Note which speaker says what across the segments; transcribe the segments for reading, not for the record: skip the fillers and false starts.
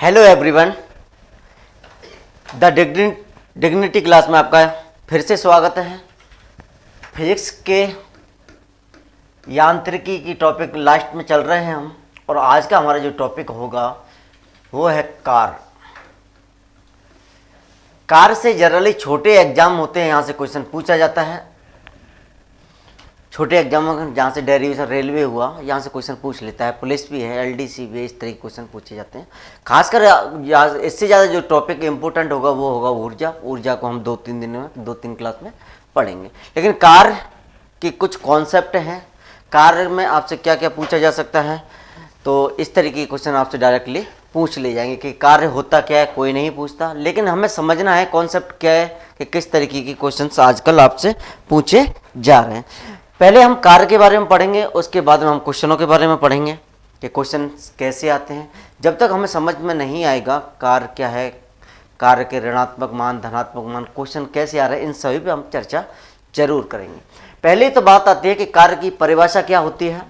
Speaker 1: Hello everyone, the dignity class में आपका फिर से स्वागत है। फिजिक्स के यांत्रिकी की टॉपिक लास्ट में चल रहे हैं हम, और आज का हमारा जो टॉपिक होगा वो है कार। कार से जनरली छोटे एग्जाम होते हैं, यहाँ से क्वेश्चन पूछा जाता है। छोटे एग्जाम में जहाँ से डेरिवेशन रेलवे हुआ, यहाँ से क्वेश्चन पूछ लेता है। पुलिस भी है, एलडीसी भी है, इस तरह के क्वेश्चन पूछे जाते हैं। खासकर इससे ज़्यादा जो टॉपिक इम्पोर्टेंट होगा वो होगा ऊर्जा। ऊर्जा को हम 2-3 दिन में 2-3 क्लास में पढ़ेंगे। लेकिन कार की कुछ कॉन्सेप्ट हैं, कार में आपसे क्या क्या पूछा जा सकता है, तो इस तरीके के क्वेश्चन आपसे डायरेक्टली पूछ ले जाएंगे कि कार्य होता क्या है, कोई नहीं पूछता। लेकिन हमें समझना है कॉन्सेप्ट क्या है कि किस तरीके के क्वेश्चन आजकल आपसे पूछे जा रहे हैं। पहले हम कार्य के बारे में पढ़ेंगे, उसके बाद में हम क्वेश्चनों के बारे में पढ़ेंगे कि क्वेश्चन कैसे आते हैं। जब तक हमें समझ में नहीं आएगा कार्य क्या है, कार्य के ऋणात्मक मान, धनात्मक मान, क्वेश्चन कैसे आ रहे हैं, इन सभी पे हम चर्चा जरूर करेंगे। पहले तो बात आती है कि कार्य की परिभाषा क्या होती है।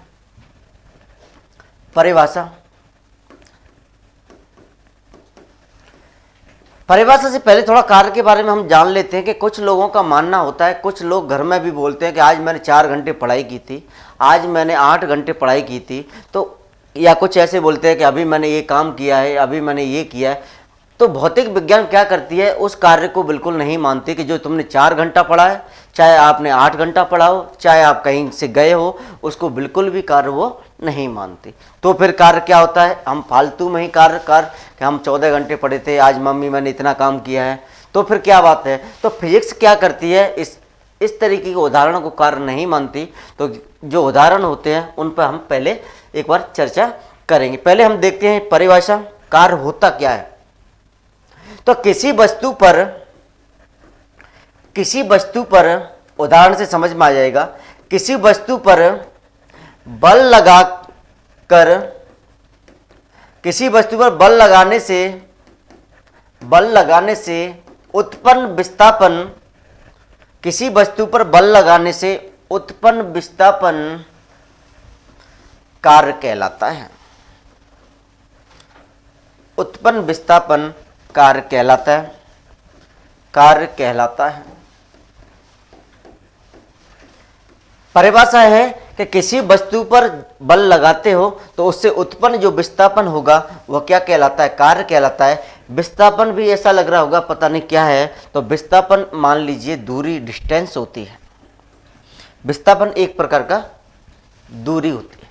Speaker 1: परिभाषा से पहले थोड़ा कार्य के बारे में हम जान लेते हैं कि कुछ लोगों का मानना होता है, कुछ लोग घर में भी बोलते हैं कि आज मैंने 4 घंटे पढ़ाई की थी, आज मैंने 8 घंटे पढ़ाई की थी, तो या कुछ ऐसे बोलते हैं कि अभी मैंने ये काम किया है, अभी मैंने ये किया है। तो भौतिक विज्ञान क्या करती है, उस कार्य को बिल्कुल नहीं मानती कि जो तुमने 4 घंटा पढ़ा है, चाहे आपने 8 घंटा पढ़ा हो, चाहे आप कहीं से गए हो, उसको बिल्कुल भी कार्य वो नहीं मानती। तो फिर कार्य क्या होता है, हम फालतू में ही कार्य कि हम 14 घंटे पढ़े थे, आज मम्मी मैंने इतना काम किया है, तो फिर क्या बात है। तो फिजिक्स क्या करती है, इस तरीके के उदाहरणों को कार्य नहीं मानती। तो जो उदाहरण होते हैं उन पर हम पहले एक बार चर्चा करेंगे। पहले हम देखते हैं परिभाषा, कार्य होता क्या है। तो किसी वस्तु पर उदाहरण से समझ में आ जाएगा, किसी वस्तु पर बल लगाने से उत्पन्न विस्थापन, किसी वस्तु पर बल लगाने से उत्पन्न विस्थापन कार्य कहलाता है। उत्पन्न विस्थापन कार्य कहलाता है। परिभाषा है कि किसी वस्तु पर बल लगाते हो तो उससे उत्पन्न जो विस्थापन होगा वह क्या कहलाता है, कार्य कहलाता है। विस्थापन भी ऐसा लग रहा होगा पता नहीं क्या है, तो विस्थापन मान लीजिए दूरी, डिस्टेंस होती है। विस्थापन एक प्रकार का दूरी होती है।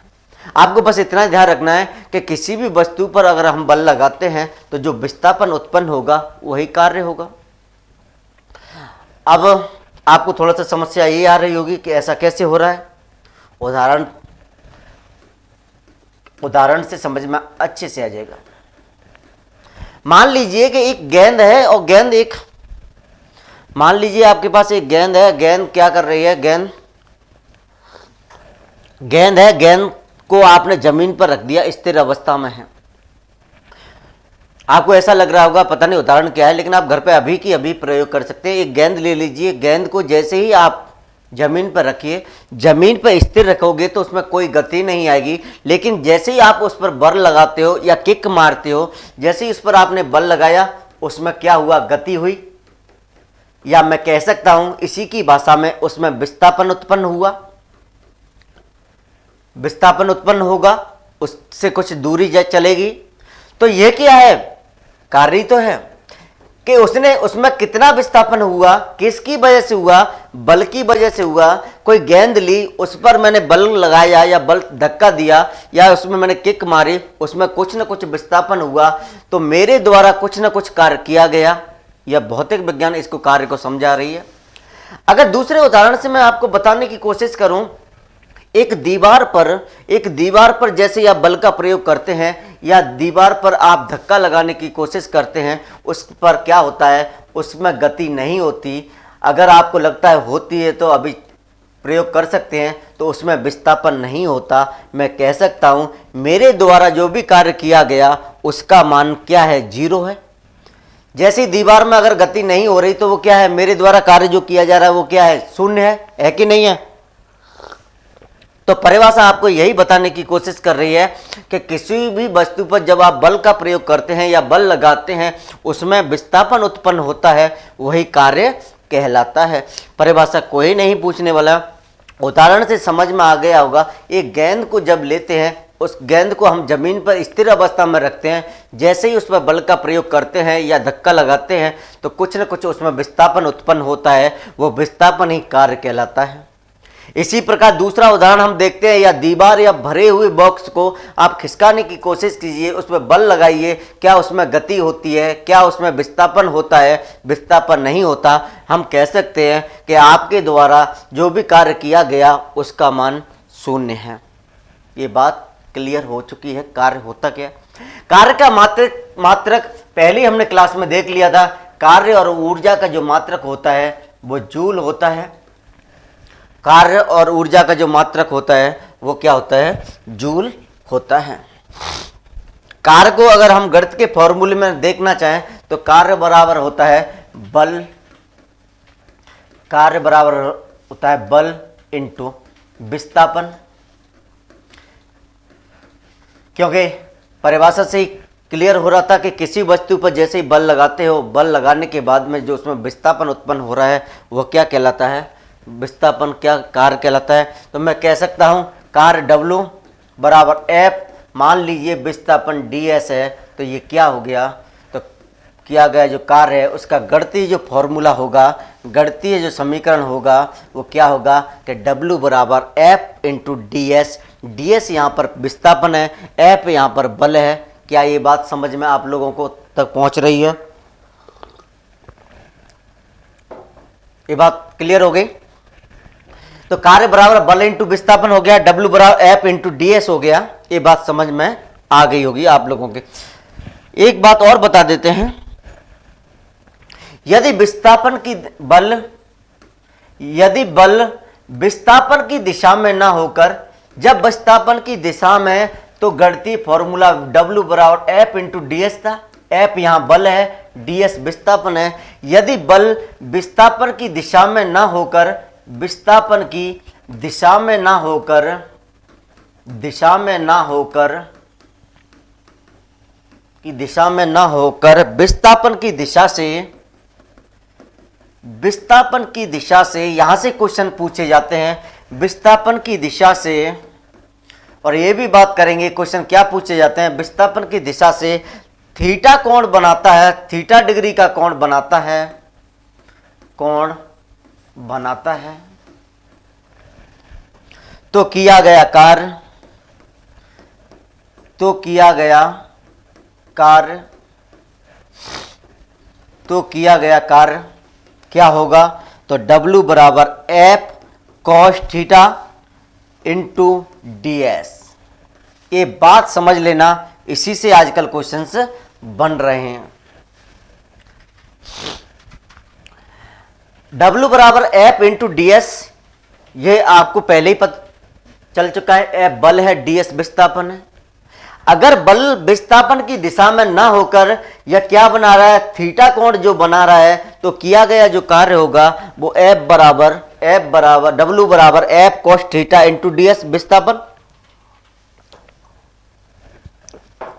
Speaker 1: आपको बस इतना ध्यान रखना है कि किसी भी वस्तु पर अगर हम बल लगाते हैं तो जो विस्थापन उत्पन्न होगा वही कार्य होगा। अब आपको थोड़ा सा समस्या ये आ रही होगी कि ऐसा कैसे हो रहा है। उदाहरण से समझ में अच्छे से आ जाएगा। मान लीजिए कि एक गेंद है और मान लीजिए आपके पास एक गेंद है। गेंद क्या कर रही है, गेंद को आपने जमीन पर रख दिया, स्थिर अवस्था में है। आपको ऐसा लग रहा होगा पता नहीं उदाहरण क्या है, लेकिन आप घर पे अभी की अभी प्रयोग कर सकते हैं। एक गेंद ले लीजिए, गेंद को जैसे ही आप जमीन पर रखिए, जमीन पर स्थिर रखोगे तो उसमें कोई गति नहीं आएगी। लेकिन जैसे ही आप उस पर बल लगाते हो या किक मारते हो, जैसे ही उस पर आपने बल लगाया, उसमें क्या हुआ, गति हुई। या मैं कह सकता हूं इसी की भाषा में, उसमें विस्थापन उत्पन्न हुआ। विस्थापन उत्पन्न होगा, उससे कुछ दूरी चलेगी। तो यह क्या है, कार्य तो है कि उसमें कितना विस्थापन हुआ, किसकी वजह से हुआ, बल की वजह से हुआ। कोई गेंद ली, उस पर मैंने बल लगाया या बल धक्का दिया या उसमें मैंने किक मारी, उसमें कुछ न कुछ विस्थापन हुआ, तो मेरे द्वारा कुछ न कुछ कार्य किया गया। यह भौतिक विज्ञान इसको कार्य को समझा रही है। अगर दूसरे उदाहरण से मैं आपको बताने की कोशिश करूं, एक दीवार पर जैसे आप बल का प्रयोग करते हैं या दीवार पर आप धक्का लगाने की कोशिश करते हैं, उस पर क्या होता है, उसमें गति नहीं होती। अगर आपको लगता है होती है तो अभी प्रयोग कर सकते हैं, तो उसमें विस्थापन नहीं होता। मैं कह सकता हूं मेरे द्वारा जो भी कार्य किया गया उसका मान क्या है, 0 है। जैसी दीवार में अगर गति नहीं हो रही तो वो क्या है, मेरे द्वारा कार्य जो किया जा रहा है वो क्या है, 0 है कि नहीं है। तो परिभाषा आपको यही बताने की कोशिश कर रही है कि किसी भी वस्तु पर जब आप बल का प्रयोग करते हैं या बल लगाते हैं उसमें विस्थापन उत्पन्न होता है, वही कार्य कहलाता है। परिभाषा कोई नहीं पूछने वाला, उदाहरण से समझ में आ गया होगा। एक गेंद को जब लेते हैं, उस गेंद को हम जमीन पर स्थिर अवस्था में रखते हैं, जैसे ही उस पर बल का प्रयोग करते हैं या धक्का लगाते हैं तो कुछ न कुछ उसमें विस्थापन उत्पन्न होता है, वो विस्थापन ही कार्य कहलाता है। इसी प्रकार दूसरा उदाहरण हम देखते हैं, या दीवार या भरे हुए बॉक्स को आप खिसकाने की कोशिश कीजिए, उस पर बल लगाइए, क्या उसमें गति होती है, क्या उसमें विस्थापन होता है? विस्थापन नहीं होता। हम कह सकते हैं कि आपके द्वारा जो भी कार्य किया गया उसका मान शून्य है। ये बात क्लियर हो चुकी है। कार्य होता क्या? कार्य का मात्रक पहले हमने क्लास में देख लिया था। कार्य और ऊर्जा का जो मात्रक होता है वो जूल होता है। कार्य और ऊर्जा का जो मात्रक होता है वो क्या होता है? जूल होता है। कार्य को अगर हम गणित के फॉर्मूले में देखना चाहें तो कार्य बराबर होता है बल, कार्य बराबर होता है बल इंटू विस्थापन। क्योंकि परिभाषा से ही क्लियर हो रहा था कि किसी वस्तु पर जैसे ही बल लगाते हो, बल लगाने के बाद में जो उसमें विस्थापन उत्पन्न हो रहा है वो क्या कहलाता है? विस्थापन क्या कार्य कहलाता है? तो मैं कह सकता हूं कार्य W बराबर F, मान लीजिए विस्थापन ds है, तो ये क्या हो गया? तो किया गया जो कार्य है उसका गणितीय जो फॉर्मूला होगा, गणितीय जो समीकरण होगा वो क्या होगा कि W बराबर F इंटू ds। ds यहाँ पर विस्थापन है, F यहाँ पर बल है। क्या ये बात समझ में आप लोगों को तक पहुंच रही है? ये बात क्लियर हो गई? तो कार्य बराबर बल इंटू विस्थापन हो गया, W बराबर F इंटू ds हो गया। ये बात समझ में आ गई होगी आप लोगों के। एक बात और बता देते हैं, यदि बल विस्थापन की दिशा में ना होकर, जब विस्थापन की दिशा में, तो गणितीय फॉर्मूला W बराबर F इंटू ds था। F यहां बल है, ds विस्थापन है। यदि बल विस्थापन की दिशा में ना होकर, विस्थापन की दिशा में ना होकर, विस्थापन की दिशा से यहां से क्वेश्चन पूछे जाते हैं। विस्थापन की दिशा से, और ये भी बात करेंगे क्वेश्चन क्या पूछे जाते हैं। विस्थापन की दिशा से थीटा कोण बनाता है, थीटा डिग्री का कोण बनाता है, कोण बनाता है। तो किया गया कार्य क्या होगा? तो W बराबर F cos theta into ds। ये बात समझ लेना, इसी से आजकल क्वेश्चंस बन रहे हैं। W बराबर F इंटू ds, ये आपको पहले ही पता चल चुका है। F बल है, ds विस्थापन है। अगर बल विस्थापन की दिशा में ना होकर यह क्या बना रहा है? थीटा कोण जो बना रहा है, तो किया गया जो कार्य होगा वो W बराबर F cos theta into ds विस्थापन।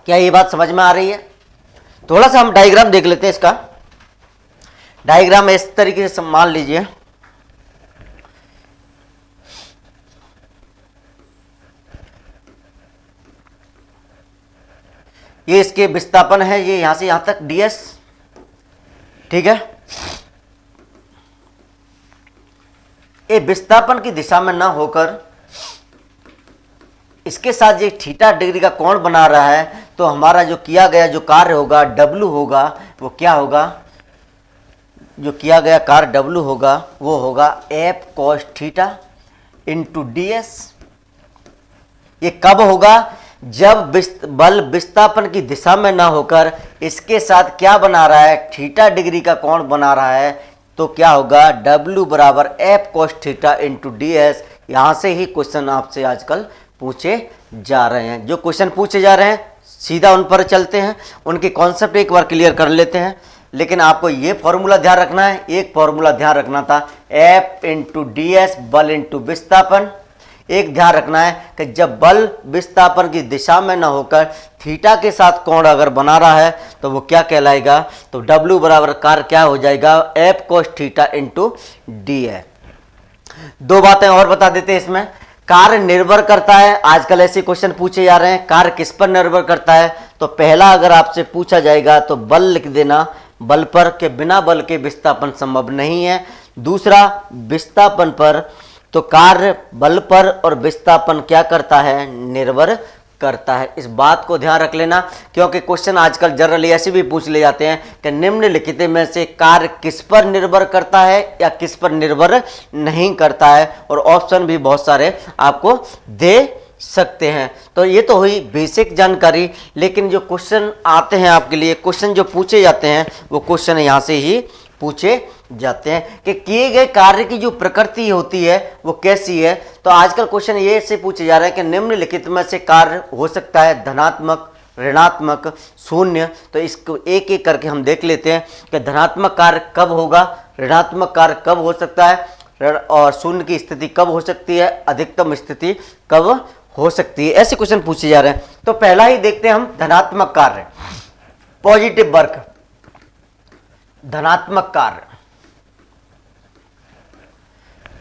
Speaker 1: क्या ये बात समझ में आ रही है? थोड़ा सा हम डायग्राम देख लेते हैं। इसका डायग्राम इस तरीके से मान लीजिए, ये इसके विस्थापन है, ये यहां से यहां तक ds, ठीक है। ये विस्थापन की दिशा में ना होकर इसके साथ जो थीटा डिग्री का कोण बना रहा है, तो हमारा जो किया गया जो कार्य होगा W होगा वो क्या होगा? जो किया गया कार्य W होगा वो होगा F cos theta into ds। ये कब होगा? जब बल विस्थापन की दिशा में ना होकर इसके साथ क्या बना रहा है? थीटा डिग्री का कोण बना रहा है। तो क्या होगा? W बराबर F cos theta into ds। यहां से ही क्वेश्चन आपसे आजकल पूछे जा रहे हैं। जो क्वेश्चन पूछे जा रहे हैं सीधा उन पर चलते हैं, उनके कॉन्सेप्ट एक बार क्लियर कर लेते हैं। लेकिन आपको ये फॉर्मूला ध्यान रखना है, एक फॉर्मूला ध्यान रखना था, F इंटू ds बल इंटू विस्थापन। एक ध्यान रखना है कि जब बल विस्थापन की दिशा में न होकर थीटा के साथ कोण अगर बना रहा है तो वो क्या कहलाएगा, तो W बराबर कार्य क्या हो जाएगा, F cos theta into D है। दो बातें और बता देते हैं इसमें। कार्य निर्भर करता है, आजकल ऐसे क्वेश्चन पूछे जा रहे हैं, कार्य किस पर निर्भर करता है, तो पहला अगर आपसे पूछा जाएगा तो बल लिख देना, बल पर, के बिना बल के विस्थापन संभव नहीं है। दूसरा विस्थापन पर, तो कार्य बल पर और विस्थापन क्या करता है, निर्भर करता है। इस बात को ध्यान रख लेना, क्योंकि क्वेश्चन आजकल जनरली ऐसे भी पूछ ले जाते हैं कि निम्नलिखित में से कार्य किस पर निर्भर करता है या किस पर निर्भर नहीं करता है, और ऑप्शन भी बहुत सारे आपको दे सकते हैं। तो ये तो हुई बेसिक जानकारी, लेकिन जो क्वेश्चन आते हैं आपके लिए, क्वेश्चन जो पूछे जाते हैं वो क्वेश्चन यहाँ से ही पूछे जाते हैं कि किए गए कार्य की जो प्रकृति होती है वो कैसी है। तो आजकल क्वेश्चन ये से पूछे जा रहे हैं कि निम्नलिखित में से कार्य हो सकता है धनात्मक, ऋणात्मक, शून्य। तो इसको एक एक करके हम देख लेते हैं कि धनात्मक कार्य कब होगा, ऋणात्मक कार्य कब हो सकता है, और शून्य की स्थिति कब हो सकती है, अधिकतम स्थिति कब हो सकती है, ऐसे क्वेश्चन पूछे जा रहे हैं। तो पहला ही देखते हैं हम, धनात्मक कार्य, पॉजिटिव वर्क, धनात्मक कार्य।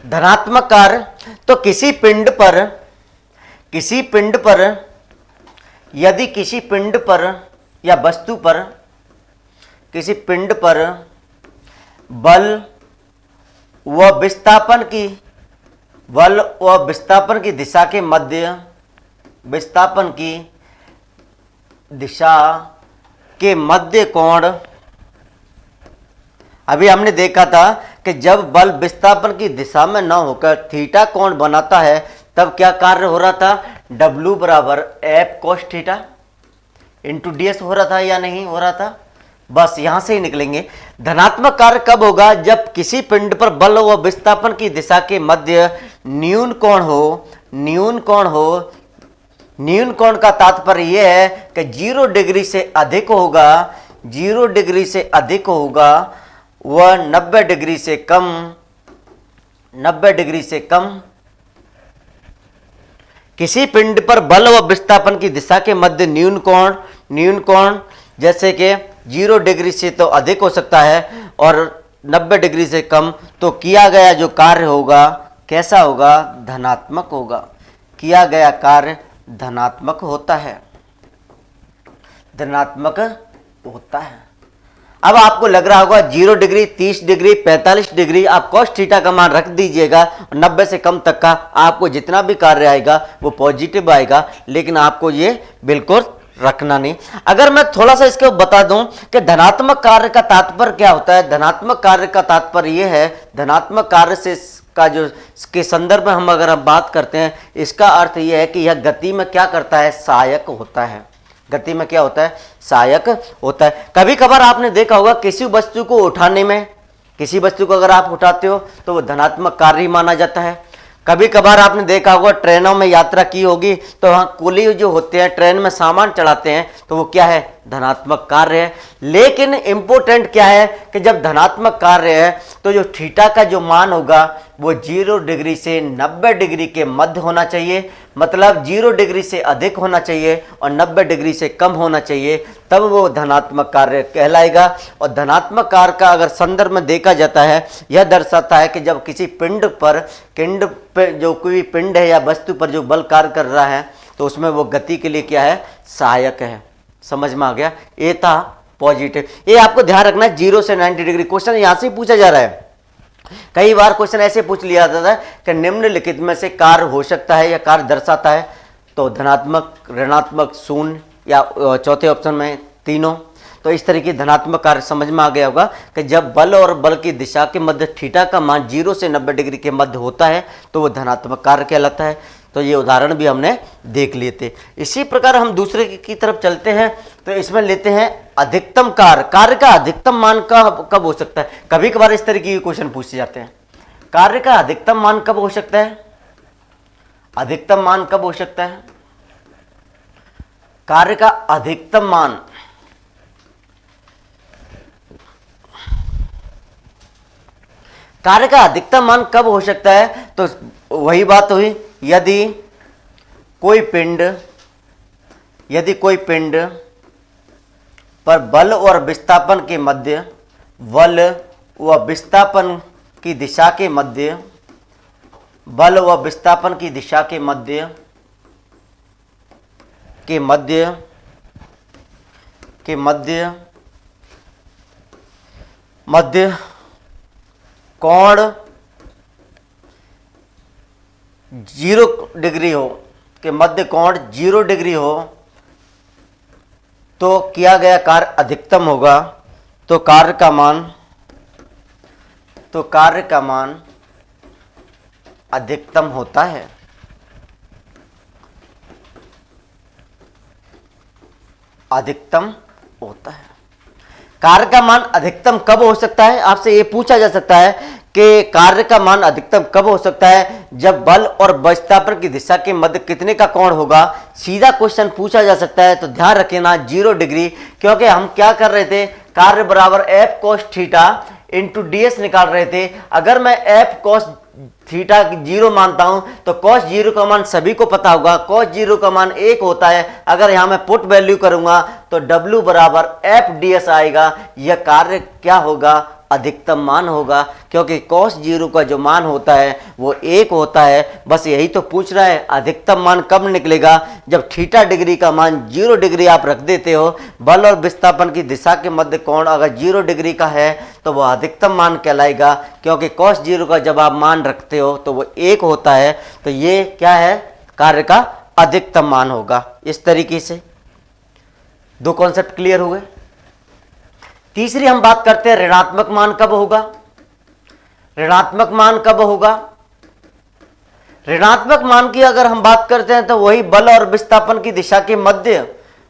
Speaker 1: धनात्मक कार्य तो किसी पिंड पर यदि किसी पिंड पर या वस्तु पर, किसी पिंड पर बल व विस्थापन की दिशा के मध्य, विस्थापन की दिशा के मध्य कोण, अभी हमने देखा था कि जब बल विस्थापन की दिशा में न होकर थीटा कोण बनाता है तब क्या कार्य हो रहा था, W बराबर F cos theta into ds हो रहा था या नहीं हो रहा था, बस यहां से ही निकलेंगे। धनात्मक कार्य कब होगा, जब किसी पिंड पर बल व विस्थापन की दिशा के मध्य न्यून कोण हो। न्यून कोण का तात्पर्य यह है कि 0 डिग्री से अधिक होगा, 0 डिग्री से अधिक होगा, वह 90 डिग्री से कम, 90 डिग्री से कम। किसी पिंड पर बल व विस्थापन की दिशा के मध्य न्यून कोण जैसे कि 0 डिग्री से तो अधिक हो सकता है और 90 डिग्री से कम, तो किया गया जो कार्य होगा कैसा होगा, धनात्मक होगा। किया गया कार्य धनात्मक होता है, धनात्मक होता है। अब आपको लग रहा होगा 0 डिग्री, 30 डिग्री, 45 डिग्री, आप cos थीटा का मान रख दीजिएगा और 90 से कम तक का आपको जितना भी कार्य आएगा वो पॉजिटिव आएगा, लेकिन आपको ये बिल्कुल रखना नहीं। अगर मैं थोड़ा सा इसको बता दूं कि धनात्मक कार्य का तात्पर्य क्या होता है, धनात्मक कार्य का तात्पर्य ये है, धनात्मक कार्य से का जो के संदर्भ में हम अगर बात करते हैं, इसका अर्थ यह है कि यह गति में क्या करता है, सहायक होता है। गति में क्या होता है, सहायक होता है। कभी कभार आपने देखा होगा किसी वस्तु को उठाने में, किसी वस्तु को अगर आप उठाते हो तो वो धनात्मक कार्य ही माना जाता है। कभी कभार आपने देखा होगा ट्रेनों में यात्रा की होगी तो वहाँ कुली जो होते हैं ट्रेन में सामान चढ़ाते हैं तो वो क्या है, धनात्मक कार्य है। लेकिन इम्पोर्टेंट क्या है कि जब धनात्मक कार्य है तो जो थीटा का जो मान होगा वो 0 डिग्री से 90 डिग्री के मध्य होना चाहिए, मतलब 0 डिग्री से अधिक होना चाहिए और 90 डिग्री से कम होना चाहिए, तब वो धनात्मक कार्य कहलाएगा। और धनात्मक कार्य का अगर संदर्भ में देखा जाता है, यह दर्शाता है कि जब किसी पिंड पर जो कोई पिंड है या वस्तु पर जो बल कार्य कर रहा है तो उसमें वो गति के लिए क्या है, सहायक है। समझ में आ गया, ये था पॉजिटिव। ये आपको ध्यान रखना है, 0 से 90 डिग्री क्वेश्चन यहां से पूछा जा रहा है। कई बार क्वेश्चन ऐसे पूछ लिया जाता है कि निम्नलिखित में से कार्य हो सकता है या कार्य दर्शाता है, तो धनात्मक, ऋणात्मक, शून्य या चौथे ऑप्शन में तीनों। तो इस तरीके धनात्मक कार्य समझ में आ गया होगा कि जब बल और बल की दिशा के मध्य थीटा का मान 0 से 90 डिग्री के मध्य होता है तो वो धनात्मक कार्य कहलाता है। तो ये उदाहरण भी हमने देख लिए थे। इसी प्रकार हम दूसरे की तरफ चलते हैं, तो इसमें लेते हैं अधिकतम कार्य। कार्य का अधिकतम मान कब हो सकता है, कभी कभार इस तरीके के क्वेश्चन पूछे जाते हैं। कार्य का अधिकतम मान कब हो सकता है, अधिकतम मान कब हो सकता है, कार्य का अधिकतम मान कार्य का अधिकतम मान कब हो सकता है, तो वही बात हुई, यदि कोई पिंड पर बल और विस्थापन के मध्य, बल व विस्थापन की दिशा के मध्य, बल व विस्थापन की दिशा के मध्य कोण 0 डिग्री हो, के मध्य कोण 0 डिग्री हो, तो किया गया कार्य अधिकतम होगा। तो कार्य का मान अधिकतम होता है। अधिकतम होता है। कार्य का मान अधिकतम कब हो सकता है? आपसे ये पूछा जा सकता है कि कार्य का मान अधिकतम कब हो सकता है? जब बल और विस्थापन की दिशा के मध्य कितने का कोण होगा? सीधा क्वेश्चन पूछा जा सकता है। तो ध्यान रखना 0 डिग्री, क्योंकि हम क्या कर रहे थे, कार्य बराबर F cos theta into ds निकाल रहे थे। अगर मैं एफ कोस थीटा 0 मानता हूं तो cos 0 का मान सभी को पता होगा, cos 0 का मान 1 होता है। अगर यहां मैं पुट वैल्यू करूंगा तो W बराबर एफ ds आएगा। यह कार्य क्या होगा? अधिकतम मान होगा, क्योंकि cos 0 का जो मान होता है वो 1 होता है। बस यही तो पूछ रहा है, अधिकतम मान कब निकलेगा? जब थीटा डिग्री का मान 0 डिग्री आप रख देते हो। बल और विस्थापन की दिशा के मध्य कोण अगर 0 डिग्री का है तो वह अधिकतम मान कहलाएगा, क्योंकि cos 0 का जब आप मान रखते हो तो वो 1 होता है। तो ये क्या है? कार्य का अधिकतम मान होगा। इस तरीके से 2 कॉन्सेप्ट क्लियर हुए। तीसरी हम बात करते हैं ऋणात्मक मान कब होगा। ऋणात्मक मान कब होगा? ऋणात्मक मान की अगर हम बात करते हैं तो वही बल और विस्थापन की दिशा के मध्य,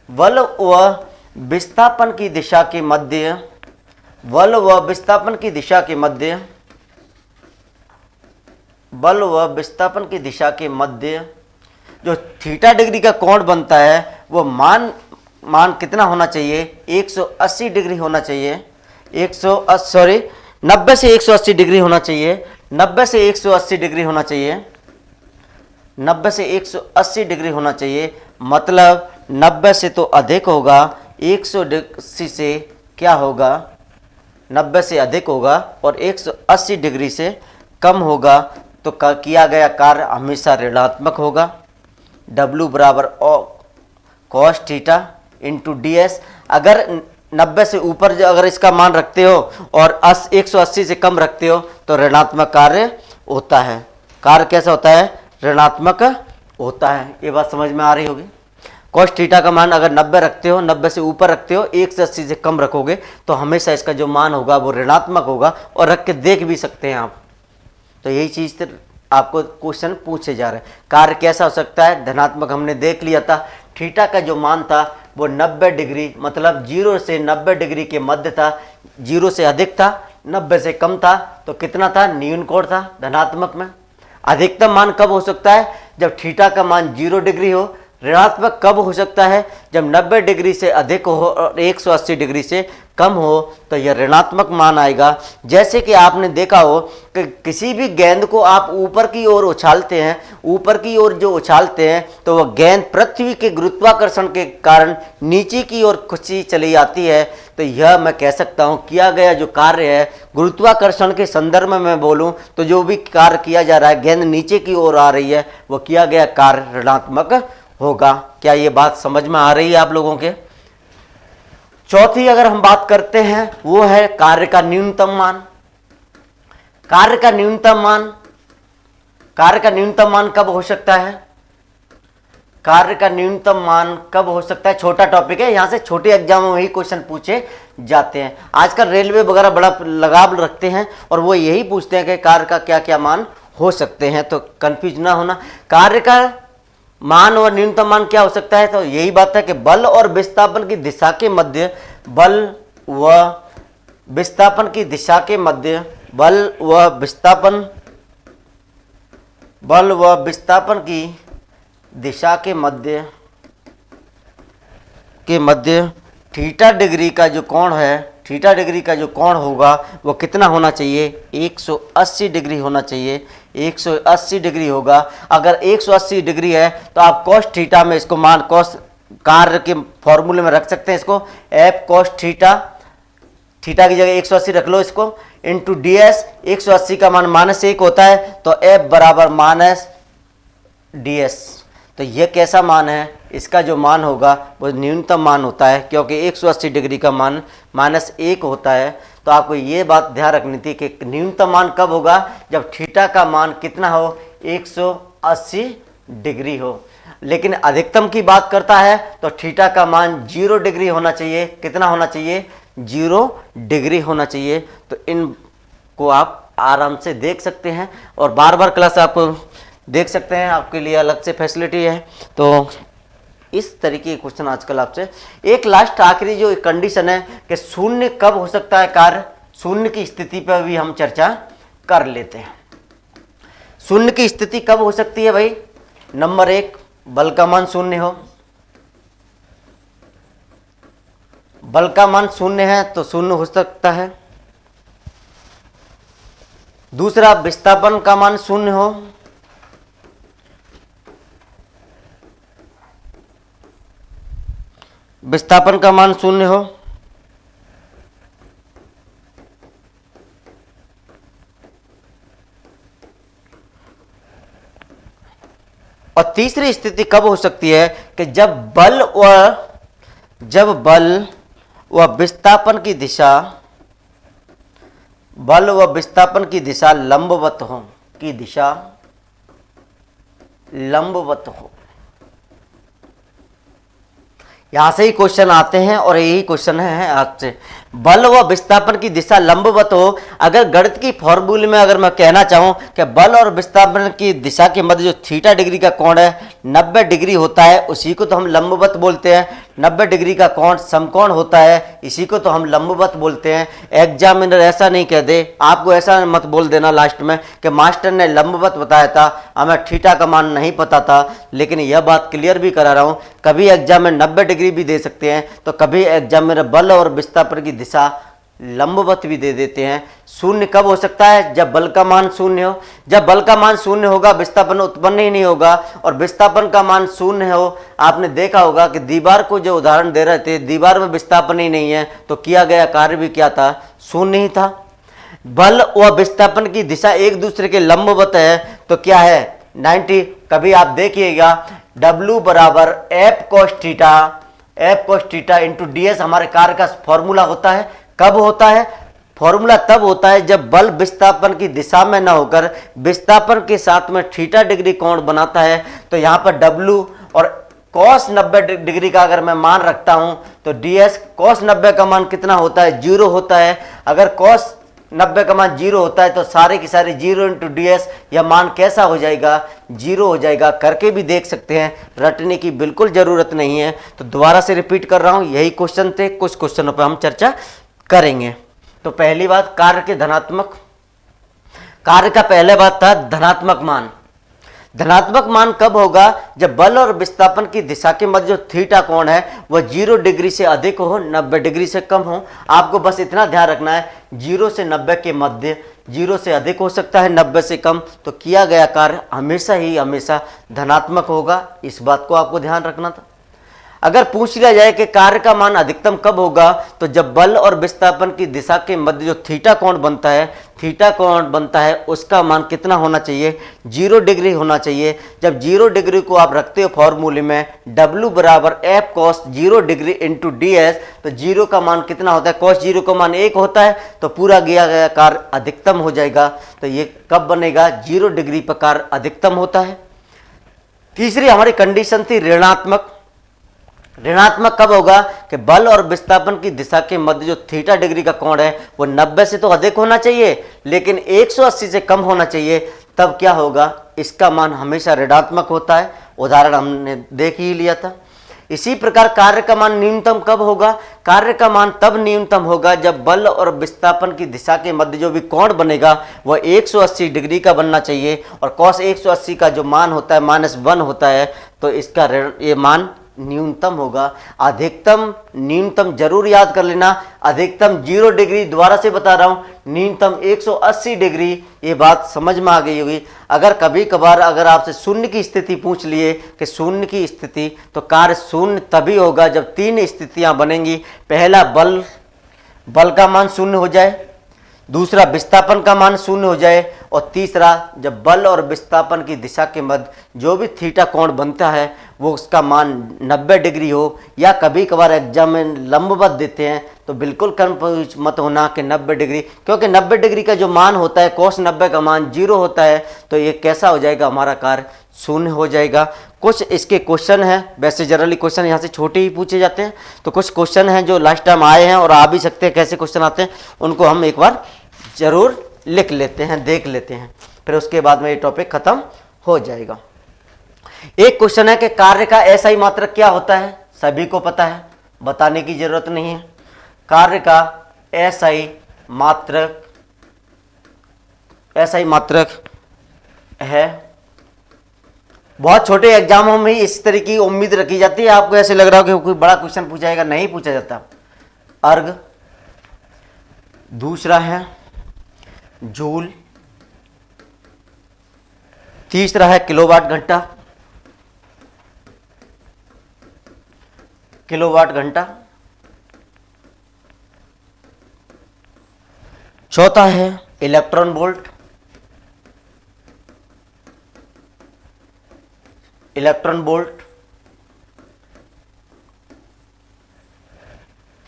Speaker 1: बल व विस्थापन की दिशा के मध्य, बल व विस्थापन की दिशा के मध्य, बल व विस्थापन की दिशा के मध्य जो थीटा डिग्री का कोण बनता है वो मान कितना होना चाहिए? 180 डिग्री होना चाहिए। 90 से 180 डिग्री होना चाहिए। 90 से 180 डिग्री होना चाहिए। 90 से 180 डिग्री होना चाहिए। मतलब 90 से तो अधिक होगा, 180 से क्या होगा? 90 से अधिक होगा और 180 डिग्री से कम होगा। तो किया गया कार्य हमेशा ऋणात्मक होगा। W बराबर cos थीटा इंटू ds। अगर 90 से ऊपर अगर इसका मान रखते हो और 180 से कम रखते हो तो ऋणात्मक कार्य होता है। कार्य कैसा होता है? ऋणात्मक होता है। ये बात समझ में आ रही होगी। cos थीटा का मान अगर 90 रखते हो, 90 से ऊपर रखते हो, 180 से कम रखोगे तो हमेशा इसका जो मान होगा वो ऋणात्मक होगा, और रख के देख भी सकते हैं आप। तो यही चीज आपको क्वेश्चन पूछे जा रहे हैं। कार्य कैसा हो सकता है? धनात्मक हमने देख लिया था। थीटा का जो मान था वो 90 डिग्री, मतलब 0 से 90 डिग्री के मध्य था। 0 से अधिक था, 90 से कम था, तो कितना था? न्यून कोण था धनात्मक में। अधिकतम मान कब हो सकता है? जब थीटा का मान 0 डिग्री हो। ऋणात्मक कब हो सकता है? जब 90 डिग्री से अधिक हो और 180 डिग्री से कम हो, तो यह ऋणात्मक मान आएगा। जैसे कि आपने देखा हो कि किसी भी गेंद को आप ऊपर की ओर उछालते हैं, ऊपर की ओर जो उछालते हैं तो वह गेंद पृथ्वी के गुरुत्वाकर्षण के कारण नीचे की ओर खिंची चली जाती है। तो यह मैं कह सकता हूँ किया गया जो कार्य है, गुरुत्वाकर्षण के संदर्भ में मैं बोलूँ तो जो भी कार्य किया जा रहा है, गेंद नीचे की ओर आ रही है, वह किया गया कार्य ऋणात्मक होगा। क्या ये बात समझ में आ रही है आप लोगों के? चौथी अगर हम बात करते हैं वो है कार्य का न्यूनतम मान। कार्य का न्यूनतम मान कब हो सकता है? कार्य का न्यूनतम मान कब हो सकता है? छोटा टॉपिक है, यहां से छोटे एग्जामों में ही क्वेश्चन पूछे जाते हैं। आजकल रेलवे वगैरह बड़ा लगाव रखते हैं और वो यही पूछते हैं कि कार्य का क्या क्या मान हो सकते हैं, तो कंफ्यूज ना होना। कार्य का मान और न्यूनतम मान क्या हो सकता है? तो यही बात है कि बल और विस्थापन की दिशा के मध्य, बल व विस्थापन की दिशा के मध्य, बल व विस्थापन की दिशा के मध्य थीटा डिग्री का जो कोण है थीटा डिग्री का जो कोण होगा वो कितना होना चाहिए, 180 डिग्री होना चाहिए, 180 डिग्री होगा। अगर 180 डिग्री है तो आप कॉस थीटा में इसको मान कॉस कार्य के फॉर्मूले में रख सकते हैं इसको, एफ कॉस थीटा, थीटा की जगह 180 रख लो इसको, इंटू डी एस। 180 का मान -1 होता है तो एफ बराबर -ds। तो ये कैसा मान है, इसका जो मान होगा वो न्यूनतम मान होता है, क्योंकि 180 डिग्री का मान -1 होता है। तो आपको ये बात ध्यान रखनी थी कि न्यूनतम मान कब होगा, जब थीटा का मान कितना हो, 180 डिग्री हो। लेकिन अधिकतम की बात करता है तो थीटा का मान 0 डिग्री होना चाहिए। कितना होना चाहिए, 0 डिग्री होना चाहिए। तो इनको आप आराम से देख सकते हैं और बार बार क्लास आपको देख सकते हैं, आपके लिए अलग से फैसिलिटी है। तो इस तरीके के क्वेश्चन आजकल आपसे। एक लास्ट आखिरी जो कंडीशन है कि शून्य कब हो सकता है कार्य, शून्य की स्थिति पर भी हम चर्चा कर लेते हैं। शून्य की स्थिति कब हो सकती है भाई, नंबर 1 बल का मान शून्य हो, बल का मान शून्य है तो शून्य हो सकता है। दूसरा विस्थापन का मान शून्य हो, विस्थापन का मान शून्य हो। और तीसरी स्थिति कब हो सकती है कि जब बल व विस्थापन की दिशा, बल व विस्थापन की दिशा लंबवत हो, की दिशा लंबवत हो। यहां से ही क्वेश्चन आते हैं और यही क्वेश्चन है आपसे, बल व विस्थापन की दिशा लंबवत हो। अगर गणित की फॉर्मूले में अगर मैं कहना चाहूं कि बल और विस्थापन की दिशा के मध्य जो थीटा डिग्री का कोण है 90 डिग्री होता है, उसी को तो हम लंबवत बोलते हैं। 90 डिग्री का कोण समकोण होता है, इसी को तो हम लंबवत बोलते हैं। एग्जामिनर ऐसा नहीं कह दे, आपको ऐसा मत बोल देना लास्ट में कि मास्टर ने लंबवत बताया था, हमें थीटा का मान नहीं पता था। लेकिन यह बात क्लियर भी करा रहा हूं, कभी एग्जाम में 90 डिग्री भी दे सकते हैं तो कभी एग्जाम में बल और विस्थापन की दिशा लंबवत भी दे देते हैं। शून्य कब हो सकता है, जब बल का मान शून्य हो। जब बल का मान शून्य होगा विस्थापन उत्पन्न ही नहीं होगा, और विस्थापन का मान शून्य हो। आपने देखा होगा कि दीवार को जो उदाहरण दे रहे थे, दीवार में विस्थापन ही नहीं है तो किया गया कार्य भी क्या था, शून्य ही था। बल व विस्थापन की दिशा एक दूसरे के लंबवत है तो क्या है 90। कभी आप देखिएगा W बराबर F cos theta into ds हमारे कार्य का फॉर्मूला होता है। कब होता है, फॉर्मूला तब होता है जब बल विस्थापन की दिशा में न होकर विस्थापन के साथ में थीटा डिग्री कोण बनाता है। तो यहाँ पर W और cos 90 डिग्री का अगर मैं मान रखता हूं तो ds cos 90 का मान कितना होता है, 0 होता है। अगर cos 90 का मान 0 होता है तो सारे की सारी 0 इंटू ds, यह मान कैसा हो जाएगा, 0 हो जाएगा। करके भी देख सकते हैं, रटने की बिल्कुल जरूरत नहीं है। तो दोबारा से रिपीट कर रहा हूं, यही क्वेश्चन थे, कुछ क्वेश्चनों पर हम चर्चा करेंगे। तो पहली बात कार्य के धनात्मक, कार्य का पहले बात था धनात्मक मान। धनात्मक मान कब होगा, जब बल और विस्थापन की दिशा के मध्य जो थीटा कोण है वह 0 डिग्री से अधिक हो, 90 डिग्री से कम हो। आपको बस इतना ध्यान रखना है 0 से 90 के मध्य, 0 से अधिक हो सकता है, 90 से कम। तो किया गया कार्य हमेशा ही हमेशा धनात्मक होगा, इस बात को आपको ध्यान रखना था। अगर पूछ लिया जाए कि कार्य का मान अधिकतम कब होगा, तो जब बल और विस्थापन की दिशा के मध्य जो थीटा कोण बनता है उसका मान कितना होना चाहिए, 0 डिग्री होना चाहिए। जब 0 डिग्री को आप रखते हो फॉर्मूले में W बराबर F cos 0 degree into ds, तो 0 का मान कितना होता है, cos 0 का मान 1 होता है, तो पूरा किया गया कार्य अधिकतम हो जाएगा। तो ये कब बनेगा, 0 डिग्री पर कार्य अधिकतम होता है। तीसरी हमारी कंडीशन थी ऋणात्मक। ऋणात्मक कब होगा कि बल और विस्थापन की दिशा के मध्य जो थीटा डिग्री का कोण है वो 90 से तो अधिक होना चाहिए लेकिन 180 से कम होना चाहिए। तब क्या होगा, इसका मान हमेशा ऋणात्मक होता है। उदाहरण हमने देख ही लिया था। इसी प्रकार कार्य का मान न्यूनतम कब होगा, कार्य का मान तब न्यूनतम होगा जब बल और विस्थापन की दिशा के मध्य जो भी कोण बनेगा वह 180 डिग्री का बनना चाहिए, और cos 180 का जो मान होता है -1 होता है, तो इसका ये मान न्यूनतम होगा। अधिकतम न्यूनतम जरूर याद कर लेना। अधिकतम 0 डिग्री, दोबारा से बता रहा हूं, न्यूनतम 180 डिग्री। ये बात समझ में आ गई होगी। अगर कभी कभार अगर आपसे शून्य की स्थिति पूछ लिए कि शून्य की स्थिति, तो कार्य शून्य तभी होगा जब 3 स्थितियां बनेंगी। पहला, बल का मान शून्य हो जाए, दूसरा विस्थापन का मान शून्य हो जाए, और तीसरा जब बल और विस्थापन की दिशा के मध्य जो भी थीटा कोण बनता है वो उसका मान 90 डिग्री हो। या कभी कभार एग्जाम में लंबवत देते हैं तो बिल्कुल कंफ्यूज मत होना कि 90 डिग्री, क्योंकि 90 डिग्री का जो मान होता है cos 90 का मान 0 होता है, तो ये कैसा हो जाएगा, हमारा कार्य शून्य हो जाएगा। कुछ इसके क्वेश्चन हैं, वैसे जनरली क्वेश्चन यहाँ से छोटे ही पूछे जाते हैं, तो कुछ क्वेश्चन हैं जो लास्ट टाइम आए हैं और आ भी सकते हैं, कैसे क्वेश्चन आते हैं उनको हम एक बार जरूर लिख लेते हैं, देख लेते हैं, फिर उसके बाद में ये टॉपिक खत्म हो जाएगा। एक क्वेश्चन है कि कार्य का एसआई मात्रक क्या होता है, सभी को पता है, बताने की जरूरत नहीं है। कार्य का एसआई मात्रक है, बहुत छोटे एग्जामों में इस तरह की उम्मीद रखी जाती है, आपको ऐसे लग रहा हो कि कोई बड़ा क्वेश्चन पूछा जाएगा, नहीं पूछा जाता। अर्ग, दूसरा है जूल, तीसरा है किलोवाट घंटा, चौथा है इलेक्ट्रॉन वोल्ट,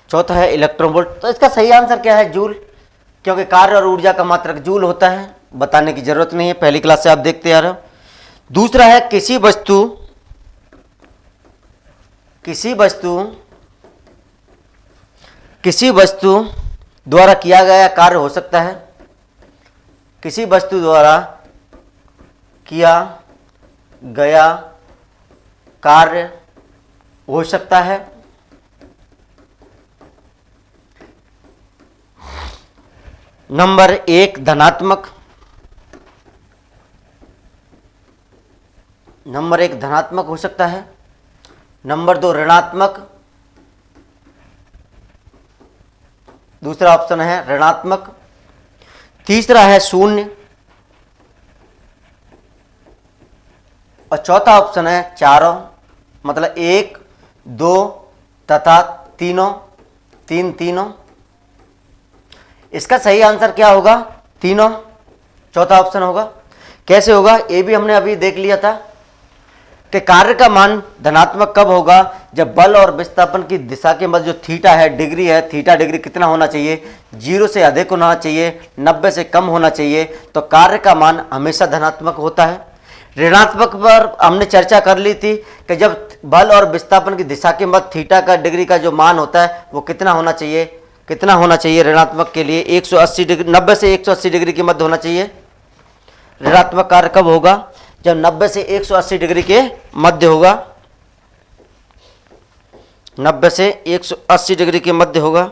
Speaker 1: चौथा है इलेक्ट्रॉन वोल्ट। तो इसका सही आंसर क्या है, जूल, क्योंकि कार्य और ऊर्जा का मात्रक जूल होता है, बताने की जरूरत नहीं है, पहली क्लास से आप देखते आ रहे हो। दूसरा है किसी वस्तु द्वारा किया गया कार्य हो सकता है, किसी वस्तु द्वारा किया गया कार्य हो सकता है। नंबर 1 धनात्मक, हो सकता है। नंबर 2 ऋणात्मक, दूसरा ऑप्शन है ऋणात्मक। तीसरा है शून्य, और चौथा ऑप्शन है चारों, मतलब 1, 2 तथा तीनों। इसका सही आंसर क्या होगा, तीनों, चौथा ऑप्शन होगा। कैसे होगा, ये भी हमने अभी देख लिया था कि कार्य का मान धनात्मक कब होगा, जब बल और विस्थापन की दिशा के मध्य जो थीटा है, डिग्री है, थीटा डिग्री कितना होना चाहिए, 0 से अधिक होना चाहिए, 90 से कम होना चाहिए, तो कार्य का मान हमेशा धनात्मक होता है। ऋणात्मक पर हमने चर्चा कर ली थी कि जब बल और विस्थापन की दिशा के मध्य थीटा का डिग्री का जो मान होता है वो कितना होना चाहिए ऋणात्मक के लिए, 180 डिग्री, 90 से 180 डिग्री के मध्य होना चाहिए। ऋणात्मक कार्य कब होगा, जब 90 से 180 डिग्री के मध्य होगा, 90 से 180 डिग्री के मध्य होगा।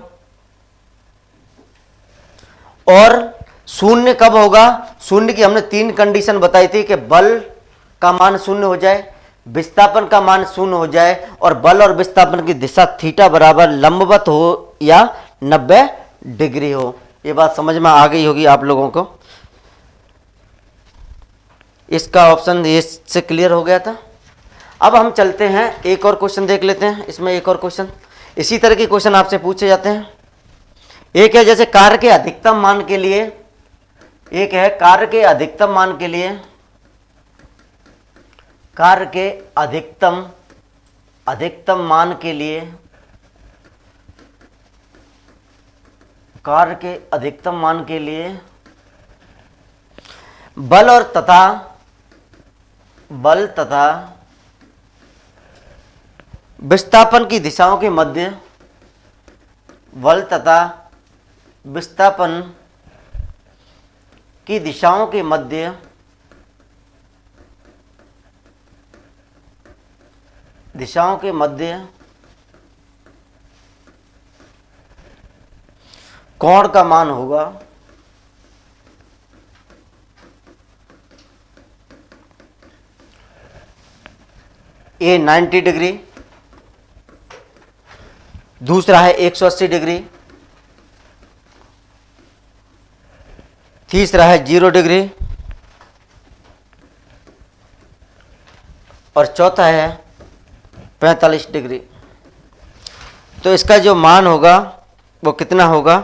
Speaker 1: और शून्य कब होगा, शून्य की हमने 3 कंडीशन बताई थी कि बल का मान शून्य हो जाए, विस्थापन का मान शून्य हो जाए, और बल और विस्थापन की दिशा थीटा बराबर लंबवत हो या 90 डिग्री हो। ये बात समझ में आ गई होगी आप लोगों को। इसका ऑप्शन ये से क्लियर हो गया था। अब हम चलते हैं, एक और क्वेश्चन देख लेते हैं। इसमें एक और क्वेश्चन, इसी तरह के क्वेश्चन आपसे पूछे जाते हैं। एक है जैसे कार्य के अधिकतम मान के लिए, एक है कार्य के अधिकतम मान के लिए, कार्य के अधिकतम मान के लिए, कार्य के अधिकतम मान के लिए बल तथा विस्थापन की दिशाओं के मध्य, बल तथा विस्थापन की दिशाओं के मध्य कोण का मान होगा A 90 डिग्री, दूसरा है 180 डिग्री, तीसरा है 0 डिग्री और चौथा है 45 डिग्री। तो इसका जो मान होगा वो कितना होगा?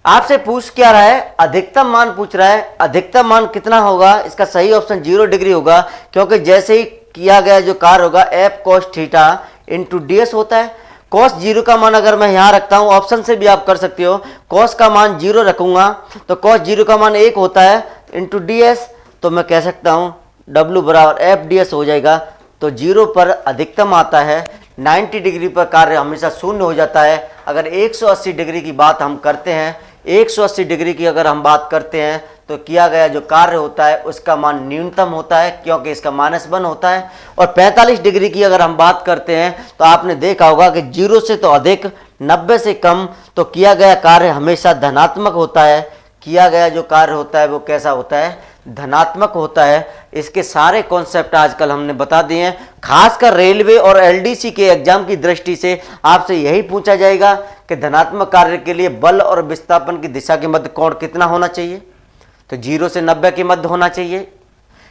Speaker 1: आपसे पूछ क्या रहा है? अधिकतम मान पूछ रहा है। अधिकतम मान कितना होगा? इसका सही ऑप्शन 0 डिग्री होगा, क्योंकि जैसे ही किया गया जो कार्य होगा F cos theta into D S होता है। कॉस 0 का मान अगर मैं यहाँ रखता हूँ, ऑप्शन से भी आप कर सकते हो, कॉस का मान 0 रखूंगा तो कॉस 0 का मान 1 होता है इंटू डी एस, तो मैं कह सकता हूँ W बराबर एफ डी एस हो जाएगा। तो 0 पर अधिकतम आता है, 90 डिग्री पर कार्य हमेशा शून्य हो जाता है। अगर 180 डिग्री की बात हम करते हैं, 180 डिग्री की अगर हम बात करते हैं तो किया गया जो कार्य होता है उसका मान न्यूनतम होता है, क्योंकि इसका -1 होता है। और 45 डिग्री की अगर हम बात करते हैं तो आपने देखा होगा कि 0 से तो अधिक, 90 से कम, तो किया गया कार्य हमेशा धनात्मक होता है। किया गया जो कार्य होता है वो कैसा होता है? धनात्मक होता है। इसके सारे कॉन्सेप्ट आजकल हमने बता दिए हैं। खासकर रेलवे और एलडीसी के एग्जाम की दृष्टि से आपसे यही पूछा जाएगा कि धनात्मक कार्य के लिए बल और विस्थापन की दिशा के मध्य कोण कितना होना चाहिए? तो 0 से 90 के मध्य होना चाहिए।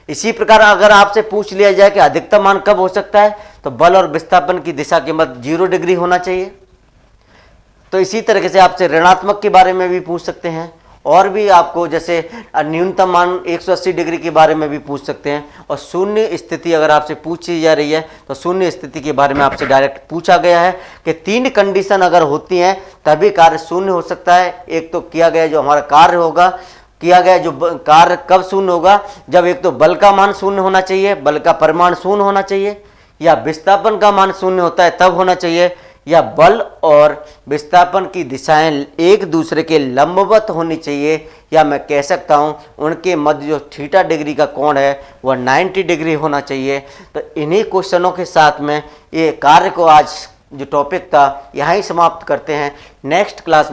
Speaker 1: इसी प्रकार अगर आपसे पूछ लिया जाए कि अधिकतम मान कब हो सकता है, तो बल और विस्थापन की दिशा के मध्य 0 डिग्री होना चाहिए। तो इसी तरीके से आपसे ऋणात्मक के बारे में भी पूछ सकते हैं, और भी आपको जैसे न्यूनतम मान 180 डिग्री के बारे में भी पूछ सकते हैं। और शून्य स्थिति अगर आपसे पूछी जा रही है तो शून्य स्थिति के बारे में आपसे डायरेक्ट पूछा गया है कि 3 कंडीशन अगर होती हैं तभी कार्य शून्य हो सकता है। एक तो किया गया जो हमारा कार्य होगा, किया गया जो कार्य कब शून्य होगा? जब एक तो बल का मान शून्य होना चाहिए, बल का परिमाण शून्य होना चाहिए, या विस्थापन का मान शून्य होता है तब होना चाहिए, या बल और विस्थापन की दिशाएं एक दूसरे के लंबवत होनी चाहिए, या मैं कह सकता हूं उनके मध्य जो थीटा डिग्री का कोण है वह 90 डिग्री होना चाहिए। तो इन्हीं क्वेश्चनों के साथ में ये कार्य को आज जो टॉपिक था यहाँ ही समाप्त करते हैं। नेक्स्ट क्लास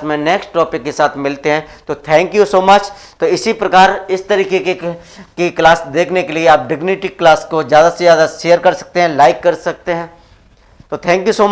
Speaker 1: में नेक्स्ट टॉपिक के साथ मिलते हैं। तो थैंक यू सो मच। तो इसी प्रकार इस तरीके की क्लास देखने के लिए आप डिग्निटी क्लास को ज़्यादा से ज़्यादा शेयर कर सकते हैं, लाइक कर सकते हैं। तो थैंक यू सो मच।